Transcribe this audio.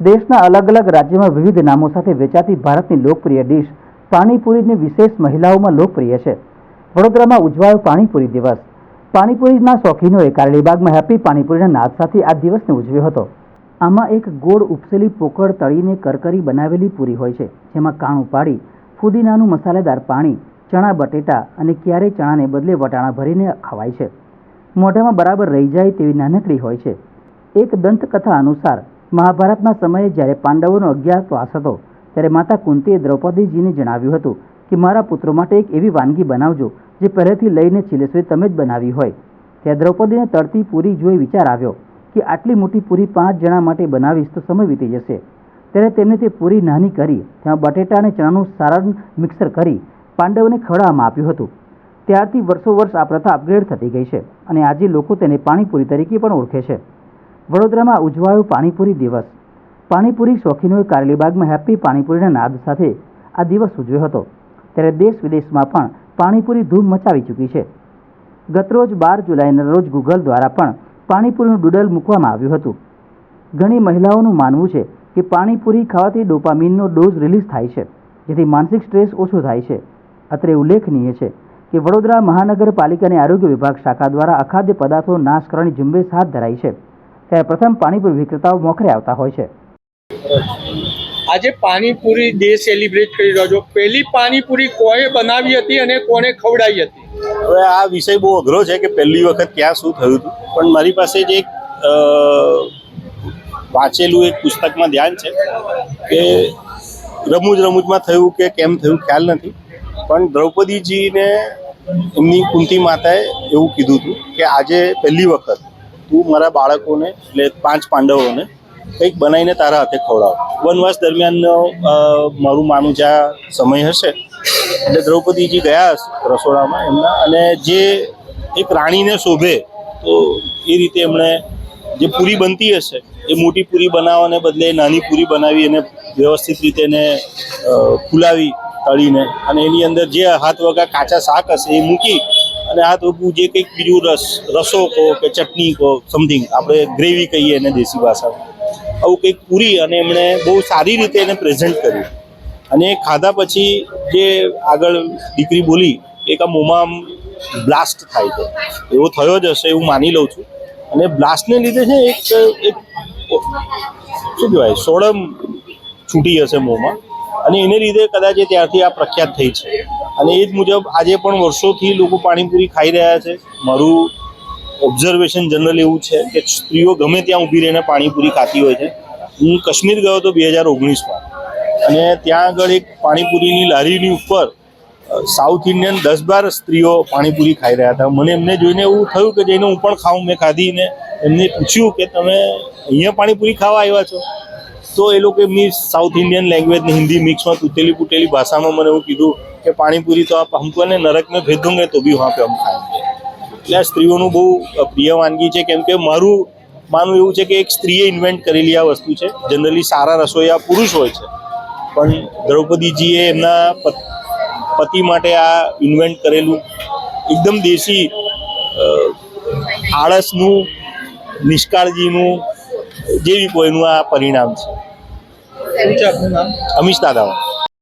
દેશના અલગ અલગ રાજ્યોમાં વિવિધ નામો સાથે વેચાતી ભારતની લોકપ્રિય ડીશ પાણીપુરીની વિશેષ મહિલાઓમાં લોકપ્રિય છે. વડોદરામાં ઉજવાયો પાણીપુરી દિવસ. પાણીપુરીના શોખીનોએ કારેલીબાગમાં હેપી પાણીપુરીના નાદ સાથે આ દિવસને ઉજવ્યો હતો. આમાં એક ગોળ ઉપસેલી પોકળ તળીને કરકરી બનાવેલી પૂરી હોય છે, જેમાં કાણું પાડી ફુદીનાનું મસાલેદાર પાણી, ચણા બટેટા અને ક્યારેય ચણાને બદલે વટાણા ભરીને ખવાય છે. મોઢામાં બરાબર રહી જાય તેવી નાનકડી હોય છે. એક દંતકથા અનુસાર મહાભારતના સમયે જ્યારે પાંડવોનો અજ્ઞાતવાસ હતો ત્યારે માતા કુંતીએ દ્રૌપદીજીને જણાવ્યું હતું કે મારા પુત્રો માટે એક એવી વાનગી બનાવજો જે પહેલેથી લઈને છેલ્લે સુધી તમે જ બનાવી હોય. ત્યાં દ્રૌપદીને તળતી પૂરી જોઈ વિચાર આવ્યો કે આટલી મોટી પૂરી 5 જણા માટે બનાવીશ તો સમય વીતી જશે. ત્યારે તેમણે તે પૂરી નાની કરી તેમાં બટેટા અને ચણાનું સારણ મિક્સર કરી પાંડવોને ખવડાવવામાં આપ્યું હતું. ત્યારથી વર્ષો આ પ્રથા અપગ્રેડ થતી ગઈ છે અને આજે લોકો તેને પાણીપુરી તરીકે પણ ઓળખે છે. વડોદરામાં ઉજવાયો પાણીપુરી દિવસ. પાણીપુરી શોખીનોએ કારેલીબાગમાં હેપી પાણીપુરીના નાદ સાથે આ દિવસ ઉજવ્યો હતો. ત્યારે દેશ વિદેશમાં પણ પાણીપુરી ધૂમ મચાવી ચૂકી છે. ગતરોજ 12 જુલાઈના રોજ ગૂગલ દ્વારા પણ પાણીપુરીનું ડૂડલ મૂકવામાં આવ્યું હતું. ઘણી મહિલાઓનું માનવું છે કે પાણીપુરી ખાવાથી ડોપામીનનો ડોઝ રિલીઝ થાય છે, જેથી માનસિક સ્ટ્રેસ ઓછો થાય છે. અત્રે ઉલ્લેખનીય છે કે વડોદરા મહાનગરપાલિકાની આરોગ્ય વિભાગ શાખા દ્વારા અખાદ્ય પદાર્થો નાશ કરવાની ઝુંબેશ હાથ ધરાઈ છે. ત્યારે પ્રથમ પાણીપુરી વિક્રેતાઓ મોખરે આવતા હોય છે. આજે પાણીપુરી ડે સેલિબ્રેટ કરી રહ્યો છો. પહેલી પાણીપુરી કોણે બનાવી હતી અને કોને ખવડાવી હતી? હવે આ વિષય બહુ અઘરો છે કે પહેલી વખત ક્યાં શું થયું હતું, પણ મારી પાસે જે એક વાંચેલું એક પુસ્તકમાં ધ્યાન છે કે રમૂજમાં થયું કે કેમ થયું ખ્યાલ નથી, પણ દ્રૌપદીજીને એમની કુંતી માતાએ એવું કીધું હતું કે આજે પહેલી વખત તું મારા બાળકોને એટલે 5 પાંડવોને કંઈક બનાવીને તારા હાથે ખવડાવ. વનવાસ દરમિયાનનો મારું માનું જે આ સમય હશે એટલે દ્રૌપદીજી ગયા રસોડામાં એમના, અને જે એક રાણીને શોભે તો એ રીતે એમણે જે પૂરી બનતી હશે એ મોટી પૂરી બનાવવાને બદલે નાની પૂરી બનાવી અને વ્યવસ્થિત રીતે એને ફૂલાવી તળીને, અને એની અંદર જે હાથ વગા કાચા શાક હશે એ મૂકી અને હાથ વગું જે કંઈક બીજું રસો કહો કે ચટણી કહો, સમથિંગ આપણે ગ્રેવી કહીએ એને દેશી ભાષામાં, આવું કંઈક પૂરી અને એમણે બહુ સારી રીતે એને પ્રેઝન્ટ કર્યું. અને ખાધા પછી જે આગળ દીકરી બોલી એક આ મોંમાં બ્લાસ્ટ થાય છે, એવો થયો જ હશે એવું માની લઉં છું. અને બ્લાસ્ટને લીધે છે એક શું કહેવાય સોડમ છૂટી હશે મોંમાં, અને એને લીધે કદાચ ત્યારથી આ પ્રખ્યાત થઈ છે. અને એ જ મુજબ આજે પણ વર્ષોથી લોકો પાણીપુરી ખાઈ રહ્યા છે. મારું ઓબ્ઝર્વેશન જનરલ એવું છે કે સ્ત્રીઓ ગમે ત્યાં ઊભી રહીને પાણીપુરી ખાતી હોય છે. હું કાશ્મીર ગયો હતો 2019માં, અને ત્યાં આગળ એક પાણીપુરીની લારીની ઉપર સાઉથ ઇન્ડિયન 10-12 સ્ત્રીઓ પાણીપુરી ખાઈ રહ્યા હતા. મને એમને જોઈને એવું થયું કે જઈને હું પણ ખાઉં. મેં ખાધીને એમને પૂછ્યું કે તમે અહીંયા પાણીપુરી ખાવા આવ્યા છો? તો એ લોકો એમની સાઉથ ઇન્ડિયન લેંગ્વેજને હિન્દી મિક્સમાં તૂટેલી ફૂટેલી ભાષામાં મને એવું કીધું કે પાણીપુરી તો આપ હમકો ને નરક મેં ભેજ દોંગે તો બી વહાં પે હમ ખાएंगे. એટલે આ સ્ત્રીઓનું બહુ પ્રિય વાનગી છે, કેમ કે મારું માનવું એવું છે કે એક સ્ત્રીએ ઇન્વેન્ટ કરેલી આ વસ્તુ છે. જનરલી સારા રસોઈયા પુરુષ હોય છે, પણ દ્રૌપદીજીએ એમના પતિ માટે આ ઇન્વેન્ટ કરેલું એકદમ દેશી, આળસનું, નિષ્કાળજીનું જેવી કોઈનું આ પરિણામ છે. શું છે આપનું નામ? અમીશ દાદાવા.